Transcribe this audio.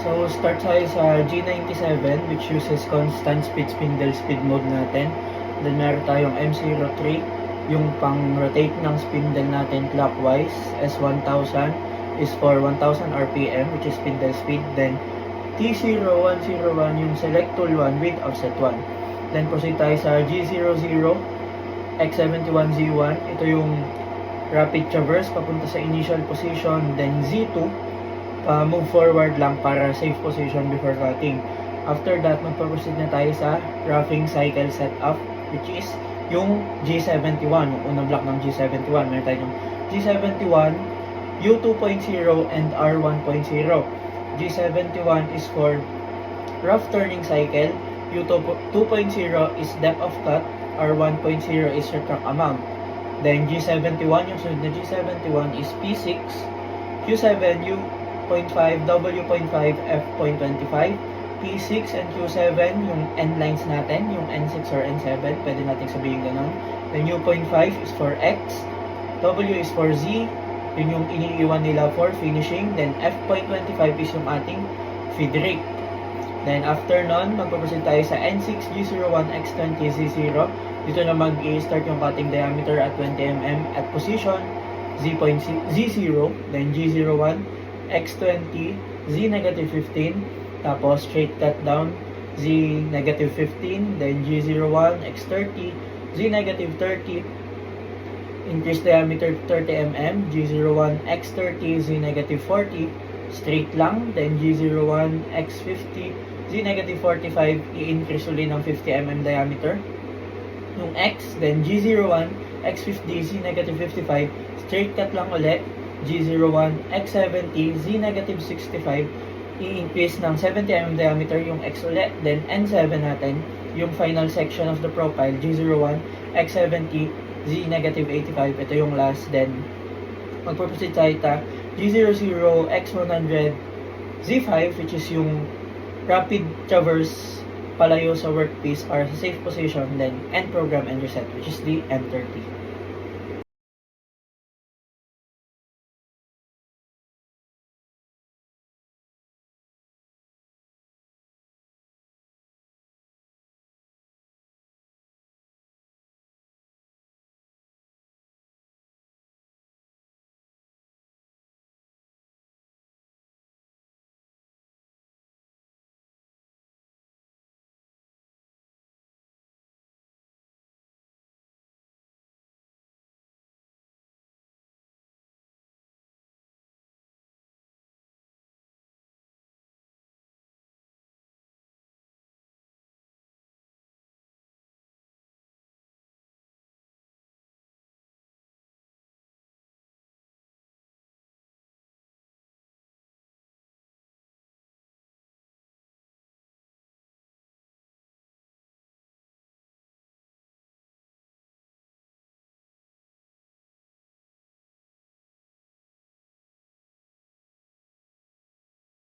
So, start tayo sa G97 which uses constant speed spindle speed mode natin. Then, meron tayong M03, yung pang-rotate ng spindle natin clockwise. S1000 is for 1000 RPM which is spindle speed. Then, T0101 yung select tool 1 with offset 1. Then, proceed tayo sa G00, X71Z1. Ito yung rapid traverse papunta sa initial position. Then, Z2, move forward lang para safe position before cutting. After that, magpa-proceed na tayo sa roughing cycle setup which is yung G71, yung unang block ng G71. Meron tayo yung G71, U2.0 and R1.0. G71 is for rough turning cycle, U2.0 is depth of cut, R1.0 is your track amount. Then G71, yung sunod na G71 is P6, Q7, U.5, W.5, F.25, P6 and Q7, yung end lines natin, yung N6 or N7, pwede natin sabihin ganun. Then U.5 is for X, W is for Z, yun yung iniiwan nila for finishing. Then F.25 is yung ating feed rate. Then after nun, magpaproceed tayo sa N6, G01, X20, Z0. Dito na mag-i-start yung cutting diameter at 20mm at position Z0, then G01, X20, Z-15, tapos straight cut down Z-15, then G01, X30, Z-30, increase diameter 30mm, G01, X30, Z-40, straight lang, then G01, X50, Z-45, i-increase ulit ng 50mm diameter yung X, then G01, X50, Z-55, straight cut lang ulit, G01, X70, Z-65, i-increase ng 70mm diameter yung X ulit, then N7 natin, yung final section of the profile, G01, X70, Z-85, ito yung last, then magpo-proceed tayo G00, X100, Z5, which is yung rapid traverse palayo sa workpiece para sa safe position, then end program and reset, which is the M30.